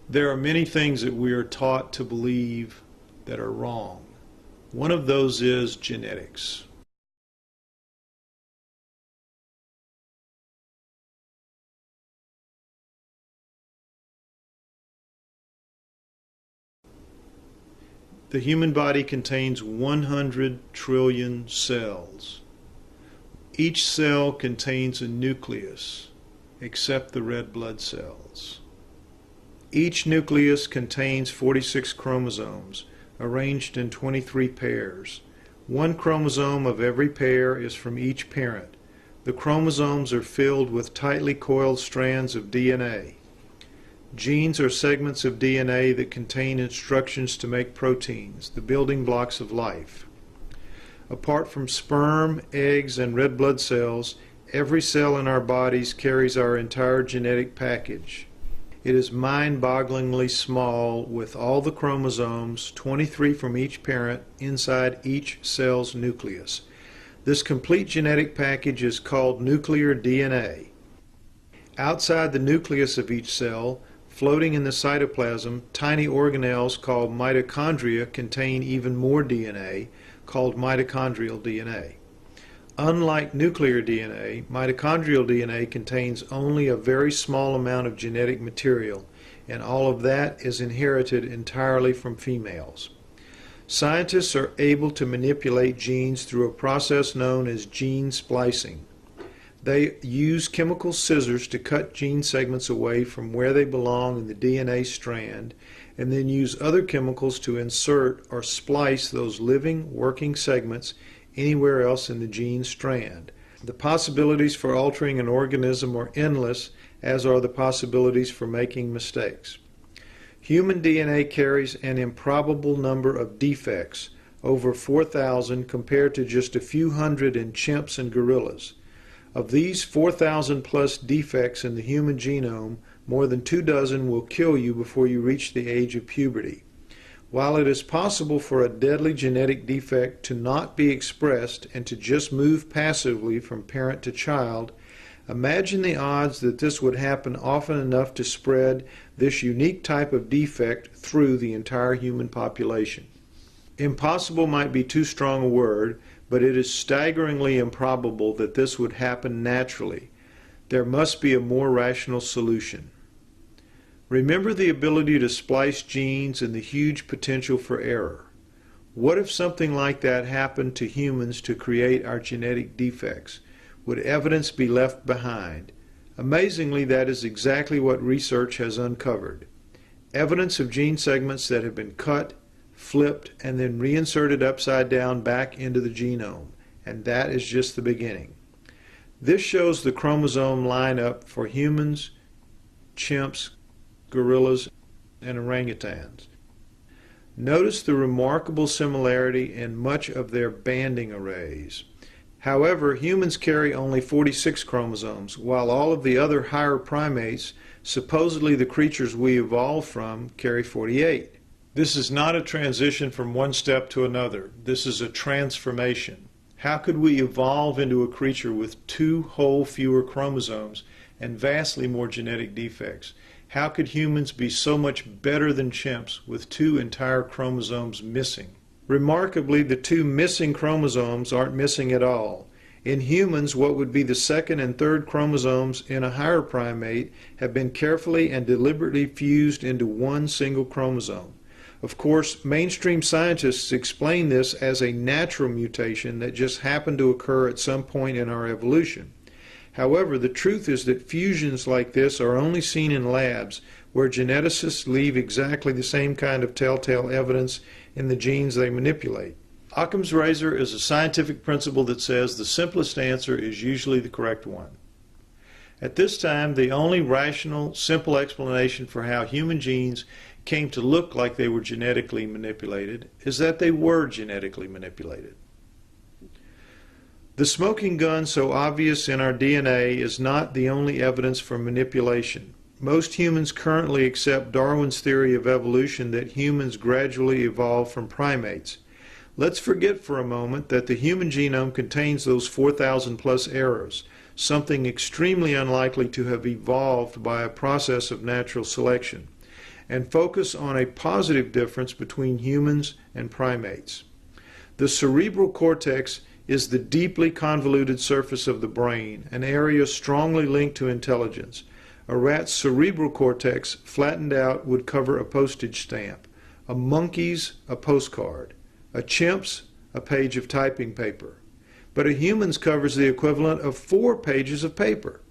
There are many things that we are taught to believe that are wrong. One of those is genetics. The human body contains 100 trillion cells. Each cell contains a nucleus, except the red blood cells. Each nucleus contains 46 chromosomes, arranged in 23 pairs. One chromosome of every pair is from each parent. The chromosomes are filled with tightly coiled strands of DNA. Genes are segments of DNA that contain instructions to make proteins, the building blocks of life. Apart from sperm, eggs, and red blood cells, every cell in our bodies carries our entire genetic package. It is mind-bogglingly small, with all the chromosomes, 23 from each parent, inside each cell's nucleus. This complete genetic package is called nuclear DNA. Outside the nucleus of each cell, floating in the cytoplasm, tiny organelles called mitochondria contain even more DNA, called mitochondrial DNA. Unlike nuclear DNA, mitochondrial DNA contains only a very small amount of genetic material, and all of that is inherited entirely from females. Scientists are able to manipulate genes through a process known as gene splicing. They use chemical scissors to cut gene segments away from where they belong in the DNA strand, and then use other chemicals to insert or splice those living, working segments anywhere else in the gene strand. The possibilities for altering an organism are endless, as are the possibilities for making mistakes. Human DNA carries an improbable number of defects, over 4,000 compared to just a few hundred in chimps and gorillas. Of these 4,000 plus defects in the human genome, more than 24 will kill you before you reach the age of puberty. While it is possible for a deadly genetic defect to not be expressed and to just move passively from parent to child, imagine the odds that this would happen often enough to spread this unique type of defect through the entire human population. Impossible might be too strong a word, but it is staggeringly improbable that this would happen naturally. There must be a more rational solution. Remember the ability to splice genes and the huge potential for error. What if something like that happened to humans to create our genetic defects? Would evidence be left behind? Amazingly, that is exactly what research has uncovered. Evidence of gene segments that have been cut, flipped, and then reinserted upside down back into the genome. And that is just the beginning. This shows the chromosome lineup for humans, chimps, gorillas, and orangutans. Notice the remarkable similarity in much of their banding arrays. However, humans carry only 46 chromosomes, while all of the other higher primates, supposedly the creatures we evolved from, carry 48. This is not a transition from one step to another. This is a transformation. How could we evolve into a creature with 2 whole fewer chromosomes and vastly more genetic defects? How could humans be so much better than chimps with 2 entire chromosomes missing? Remarkably, the 2 missing chromosomes aren't missing at all. In humans, what would be the 2nd and 3rd chromosomes in a higher primate have been carefully and deliberately fused into one single chromosome. Of course, mainstream scientists explain this as a natural mutation that just happened to occur at some point in our evolution. However, the truth is that fusions like this are only seen in labs, where geneticists leave exactly the same kind of telltale evidence in the genes they manipulate. Occam's razor is a scientific principle that says the simplest answer is usually the correct one. At this time, the only rational, simple explanation for how human genes came to look like they were genetically manipulated is that they were genetically manipulated. The smoking gun so obvious in our DNA is not the only evidence for manipulation. Most humans currently accept Darwin's theory of evolution that humans gradually evolved from primates. Let's forget for a moment that the human genome contains those 4,000 plus errors, something extremely unlikely to have evolved by a process of natural selection. and focus on a positive difference between humans and primates. The cerebral cortex is the deeply convoluted surface of the brain, an area strongly linked to intelligence. A rat's cerebral cortex, flattened out, would cover a postage stamp, a monkey's a postcard, a chimp's a page of typing paper. But a human's covers the equivalent of 4 pages of paper.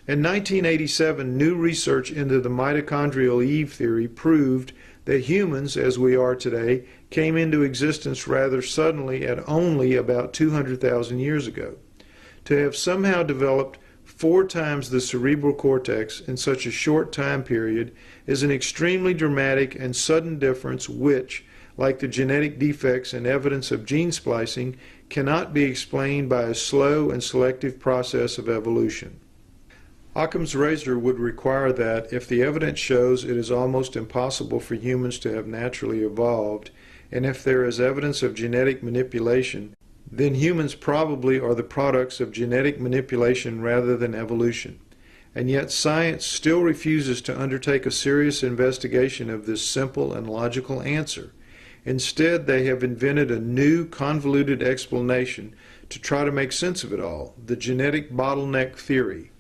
In 1987, new research into the mitochondrial Eve theory proved that humans, as we are today, came into existence rather suddenly at only about 200,000 years ago. To have somehow developed 4 times the cerebral cortex in such a short time period is an extremely dramatic and sudden difference which, like the genetic defects and evidence of gene splicing, cannot be explained by a slow and selective process of evolution. Occam's razor would require that, if the evidence shows it is almost impossible for humans to have naturally evolved, and if there is evidence of genetic manipulation, then humans probably are the products of genetic manipulation rather than evolution. And yet science still refuses to undertake a serious investigation of this simple and logical answer. Instead, they have invented a new convoluted explanation to try to make sense of it all, the genetic bottleneck theory.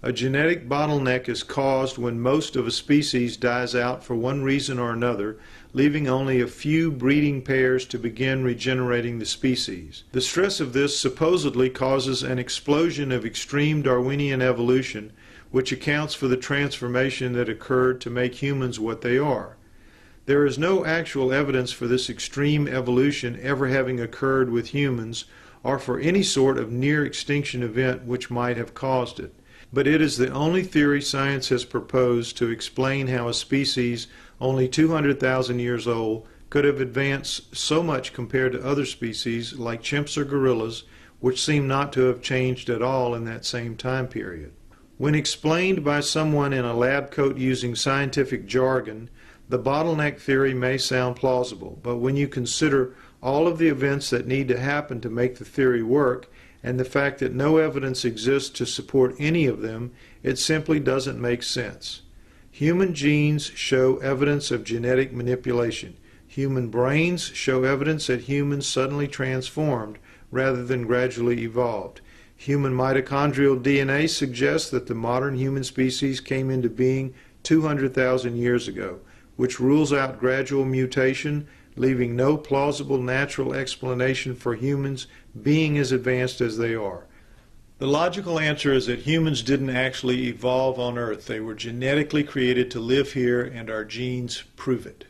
A genetic bottleneck is caused when most of a species dies out for one reason or another, leaving only a few breeding pairs to begin regenerating the species. The stress of this supposedly causes an explosion of extreme Darwinian evolution, which accounts for the transformation that occurred to make humans what they are. There is no actual evidence for this extreme evolution ever having occurred with humans, or for any sort of near extinction event which might have caused it. But it is the only theory science has proposed to explain how a species only 200,000 years old could have advanced so much compared to other species like chimps or gorillas, which seem not to have changed at all in that same time period. When explained by someone in a lab coat using scientific jargon, the bottleneck theory may sound plausible, but when you consider all of the events that need to happen to make the theory work, and the fact that no evidence exists to support any of them, it simply doesn't make sense. Human genes show evidence of genetic manipulation. Human brains show evidence that humans suddenly transformed rather than gradually evolved. Human mitochondrial DNA suggests that the modern human species came into being 200,000 years ago, which rules out gradual mutation, leaving no plausible natural explanation for humans being as advanced as they are. The logical answer is that humans didn't actually evolve on Earth. They were genetically created to live here, and our genes prove it.